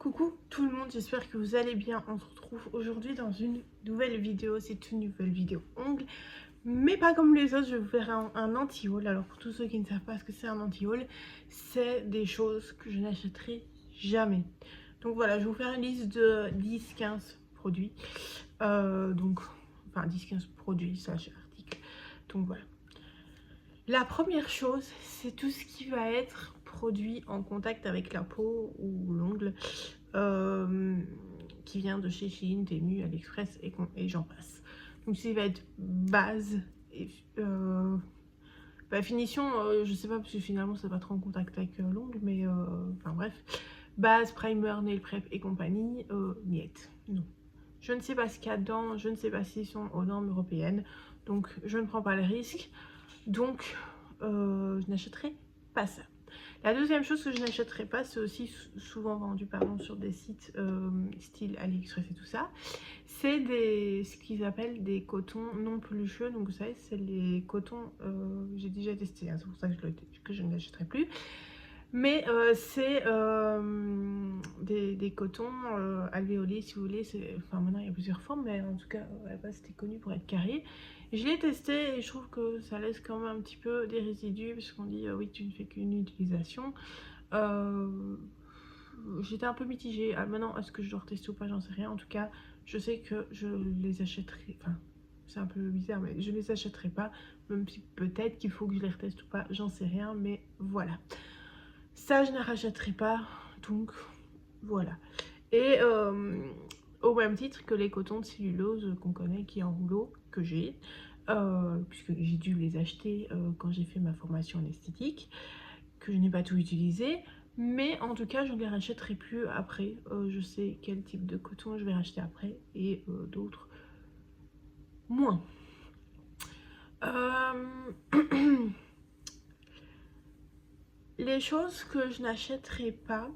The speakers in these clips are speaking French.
Coucou tout le monde, j'espère que vous allez bien. On se retrouve aujourd'hui dans une nouvelle vidéo. C'est une nouvelle vidéo ongles, mais pas comme les autres. Je vais vous faire un anti-haul. Alors pour tous ceux qui ne savent pas ce que c'est un anti-haul, c'est des choses que je n'achèterai jamais. Donc voilà, je vais vous faire une liste de 10-15 produits. Enfin 10-15 produits slash articles. Donc voilà. La première chose, c'est tout ce qui va être produit en contact avec la peau ou l'ongle, qui vient de chez Shein, Temu, AliExpress et j'en passe. Donc ça va être base et finition, je sais pas parce que finalement c'est pas trop en contact avec l'ongle, mais enfin bref, base, primer, nail prep et compagnie, niet, non. Je ne sais pas ce qu'il y a dedans, je ne sais pas s'ils sont aux normes européennes, donc je ne prends pas le risque. Donc, je n'achèterai pas ça. La deuxième chose que je n'achèterai pas, c'est aussi souvent vendu sur des sites style AliExpress et tout ça. C'est ce qu'ils appellent des cotons non pelucheux. Donc, vous savez, c'est les cotons, j'ai déjà testé, hein, c'est pour ça que je ne l'achèterai plus. Mais c'est des cotons alvéolés, si vous voulez. Enfin, maintenant il y a plusieurs formes, mais en tout cas, à la base c'était connu pour être carré. Je l'ai testé et je trouve que ça laisse quand même un petit peu des résidus, parce qu'on dit oui, tu ne fais qu'une utilisation. J'étais un peu mitigée. Maintenant, est-ce que je dois retester ou pas, j'en sais rien. En tout cas, je sais que je les achèterai. Enfin, c'est un peu bizarre, mais je les achèterai pas. Même si peut-être qu'il faut que je les reteste ou pas, j'en sais rien, mais voilà. Ça, je ne rachèterai pas, donc voilà. Et au même titre que les cotons de cellulose qu'on connaît, qui est en rouleau, que j'ai, puisque j'ai dû les acheter quand j'ai fait ma formation en esthétique, que je n'ai pas tout utilisé, mais en tout cas, je ne les rachèterai plus après. Je sais quel type de coton je vais racheter après, et d'autres moins. Les choses que je n'achèterai pas,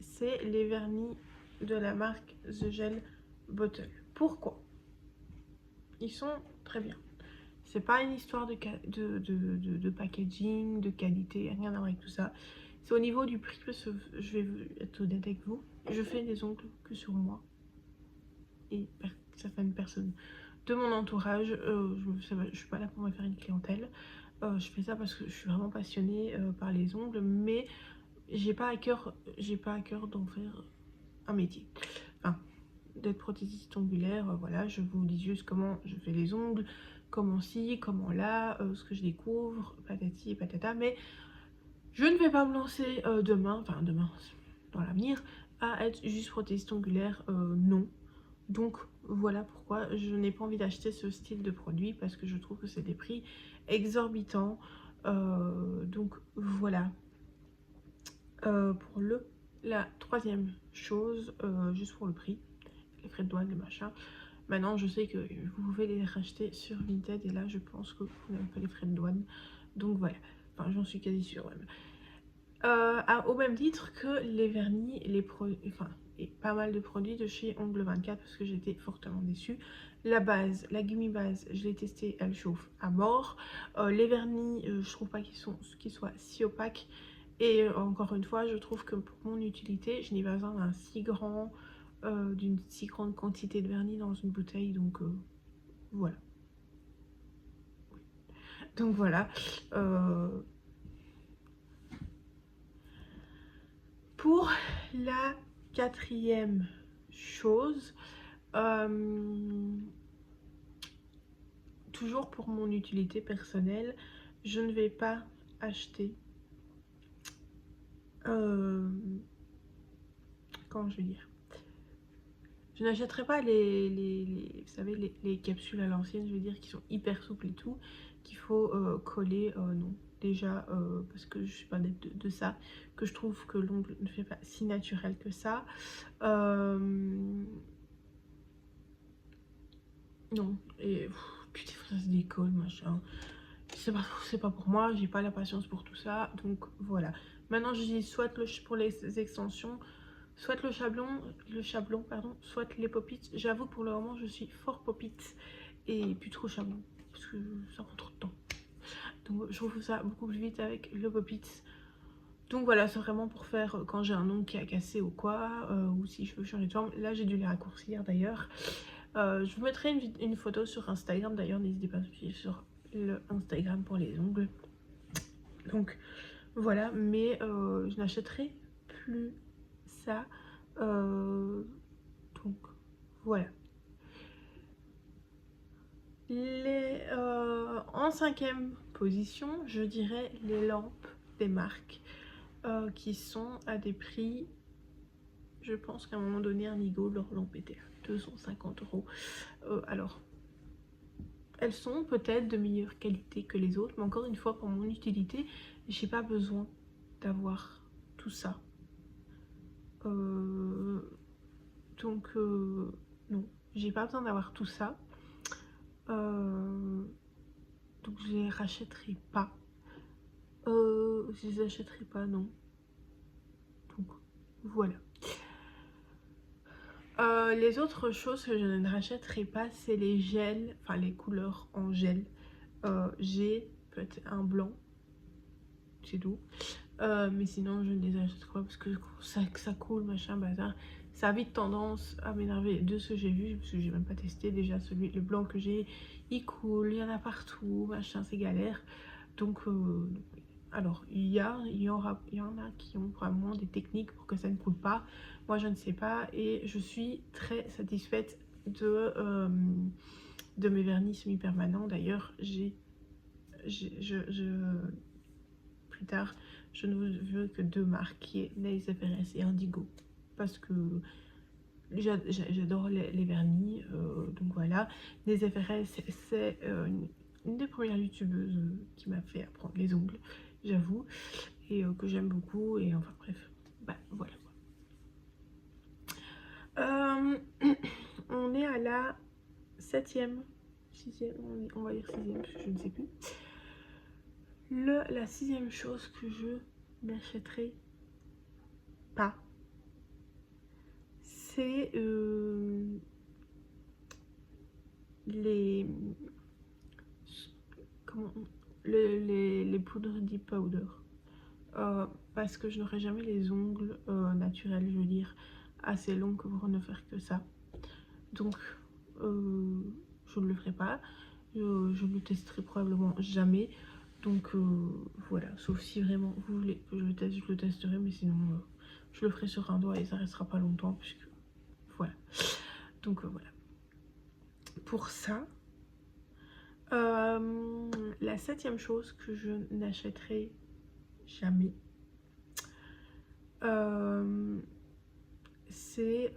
c'est les vernis de la marque The Gel Bottle. Pourquoi? Ils sont très bien. C'est pas une histoire de packaging, de qualité, rien à voir avec tout ça. C'est au niveau du prix, parce que je vais être honnête avec vous, je fais des ongles que sur moi et certaines personnes de mon entourage. Je suis pas là pour me faire une clientèle. Je fais ça parce que je suis vraiment passionnée par les ongles, mais j'ai pas à cœur d'en faire un métier. Enfin, d'être prothésiste ongulaire, voilà, je vous dis juste comment je fais les ongles, comment ci, comment là, ce que je découvre, patati et patata, mais je ne vais pas me lancer demain, dans l'avenir, à être juste prothésiste ongulaire, non. Donc voilà pourquoi je n'ai pas envie d'acheter ce style de produit, parce que je trouve que c'est des prix exorbitants. Donc voilà. Pour la troisième chose, juste pour le prix, les frais de douane, les machins. Maintenant, je sais que vous pouvez les racheter sur Vinted, et là, je pense que vous n'avez pas les frais de douane. Donc voilà, enfin, j'en suis quasi sûre même. Au même titre que les vernis, et pas mal de produits de chez Ongle 24, parce que j'étais fortement déçue. La base, la gummy base, je l'ai testée, elle chauffe à mort. Les vernis, je trouve pas qu'ils soient si opaques. Et encore une fois, je trouve que pour mon utilité, je n'ai pas besoin d'une si grande quantité de vernis dans une bouteille. Donc voilà. Donc voilà. Pour la quatrième chose, toujours pour mon utilité personnelle, je ne vais pas acheter, comment je vais dire, je n'achèterai pas vous savez, les capsules à l'ancienne, je veux dire, qui sont hyper souples et tout, qu'il faut coller, non. Déjà, parce que je suis pas adepte de ça, que je trouve que l'ongle ne fait pas si naturel que ça. Non, et putain, ça se décolle, machin. C'est pas pour moi, j'ai pas la patience pour tout ça, donc voilà. Maintenant, je dis soit pour les extensions, soit le chablon, pardon, soit les pop-it. J'avoue, pour le moment, je suis fort pop-it et plus trop chablon, parce que ça prend trop de temps. Donc, je trouve ça beaucoup plus vite avec le pop-it. Donc voilà, c'est vraiment pour faire quand j'ai un ongle qui a cassé ou quoi, ou si je veux changer de forme. Là j'ai dû les raccourcir d'ailleurs. Je vous mettrai une photo sur Instagram d'ailleurs, n'hésitez pas à me suivre sur le Instagram pour les ongles. Donc voilà, mais je n'achèterai plus ça. Donc voilà. En cinquième position, je dirais les lampes des marques qui sont à des prix, je pense qu'à un moment donné, Amigo, leur lampe était à 250 €. Alors, elles sont peut-être de meilleure qualité que les autres, mais encore une fois, pour mon utilité, j'ai pas besoin d'avoir tout ça. Donc, non, j'ai pas besoin d'avoir tout ça. Donc, je les rachèterai pas. Je les achèterai pas, non. Donc, voilà. Les autres choses que je ne rachèterai pas, c'est les gels, enfin les couleurs en gel. J'ai peut-être un blanc, c'est tout. Mais sinon, je ne les achèterai pas parce que ça coule, machin, bazar. Ça a vite tendance à m'énerver de ce que j'ai vu, parce que j'ai même pas testé déjà le blanc que j'ai. Il coule, il y en a partout, machin, c'est galère. Donc, alors, il y en a qui ont vraiment des techniques pour que ça ne coule pas. Moi, je ne sais pas et je suis très satisfaite de mes vernis semi-permanents. D'ailleurs, plus tard, je ne veux que deux marques, qui est Nails FRS et Indigo. Parce que j'adore les vernis, donc voilà. Nails FRS, c'est une des premières youtubeuses qui m'a fait apprendre les ongles, j'avoue, et que j'aime beaucoup, et enfin bref, bah voilà. On est à la 7e, 6e, on va dire 6e, parce que je ne sais plus. La 6e chose que je n'achèterai pas, c'est les les poudres deep powder, parce que je n'aurai jamais les ongles naturels, je veux dire assez longs pour ne faire que ça. Donc je ne le ferai pas, je ne le testerai probablement jamais. Donc voilà, sauf si vraiment vous voulez que je le teste, je le testerai, mais sinon je le ferai sur un doigt et ça restera pas longtemps, puisque voilà. Donc voilà. Pour ça, la 7e chose que je n'achèterai jamais, c'est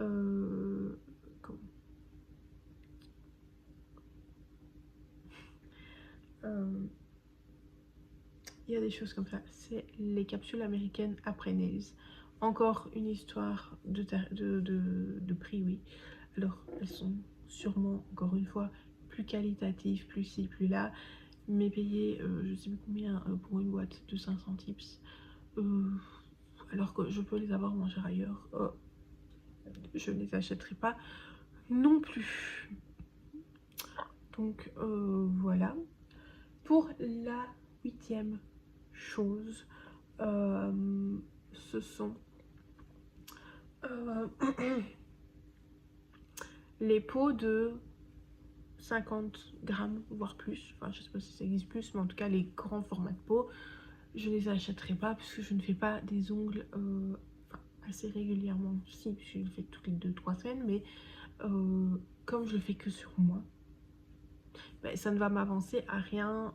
il y a des choses comme ça, c'est les capsules américaines après Nails. Encore une histoire de prix, oui. Alors elles sont sûrement, encore une fois, plus qualitatives, plus ci, plus là, mais payées je sais plus combien pour une boîte de 500 tips, alors que je peux les avoir moins cher ailleurs. Je ne les achèterai pas non plus. Donc voilà. Pour la 8e chose, ce sont les pots de 50 grammes, voire plus. Enfin, je sais pas si ça existe plus, mais en tout cas, les grands formats de pots, je les achèterai pas parce que je ne fais pas des ongles assez régulièrement. Si, je le fais toutes les 2-3 semaines, mais comme je le fais que sur moi, ben, ça ne va m'avancer à rien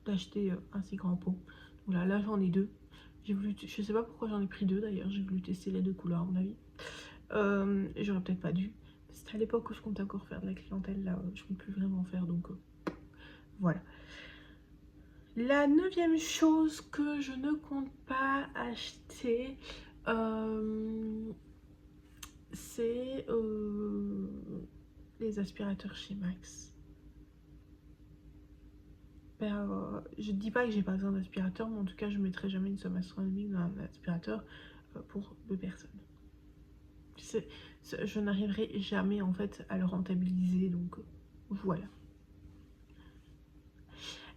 d'acheter un si grand pot. Voilà, là j'en ai deux. Je sais pas pourquoi j'en ai pris deux d'ailleurs, j'ai voulu tester les deux couleurs à mon avis. J'aurais peut-être pas dû. C'était à l'époque où je comptais encore faire de la clientèle, là je ne peux plus vraiment faire, donc voilà. La 9e chose que je ne compte pas acheter, c'est les aspirateurs chez Max. Je dis pas que j'ai pas besoin d'aspirateur, mais en tout cas je mettrai jamais une somme astronomique dans un aspirateur pour 2 personnes. Je n'arriverai jamais en fait à le rentabiliser, donc voilà.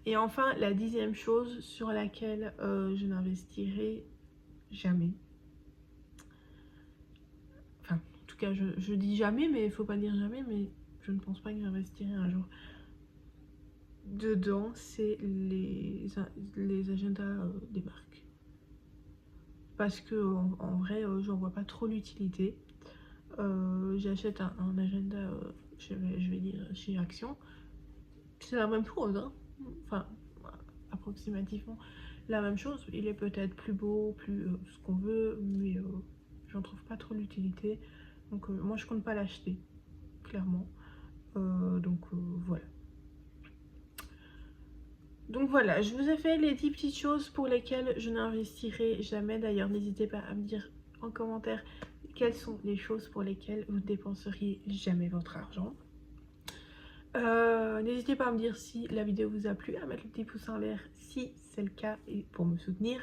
Et enfin, la 10e chose sur laquelle je n'investirai jamais. Enfin, en tout cas, je dis jamais, mais il faut pas dire jamais, mais je ne pense pas que j'investirai un jour dedans, c'est les agendas des marques. Parce que en vrai, j'en vois pas trop l'utilité. J'achète un agenda, je vais dire chez Action. C'est la même chose, hein. Enfin, approximativement la même chose. Il est peut-être plus beau, plus ce qu'on veut, mais j'en trouve pas trop l'utilité. Donc moi je compte pas l'acheter, clairement. Donc voilà. Donc voilà, je vous ai fait les 10 petites choses pour lesquelles je n'investirai jamais. D'ailleurs, n'hésitez pas à me dire en commentaire quelles sont les choses pour lesquelles vous ne dépenseriez jamais votre argent. N'hésitez pas à me dire si la vidéo vous a plu, à mettre le petit pouce en l'air si c'est le cas et pour me soutenir.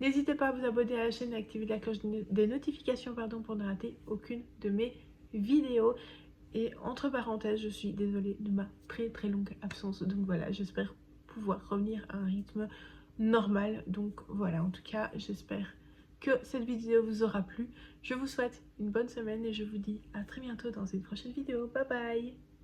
N'hésitez pas à vous abonner à la chaîne et à activer la cloche des notifications pour ne rater aucune de mes vidéos. Et entre parenthèses, je suis désolée de ma très longue absence. Donc voilà, j'espère pouvoir revenir à un rythme normal. Donc voilà, en tout cas, j'espère que cette vidéo vous aura plu. Je vous souhaite une bonne semaine et je vous dis à très bientôt dans une prochaine vidéo. Bye bye!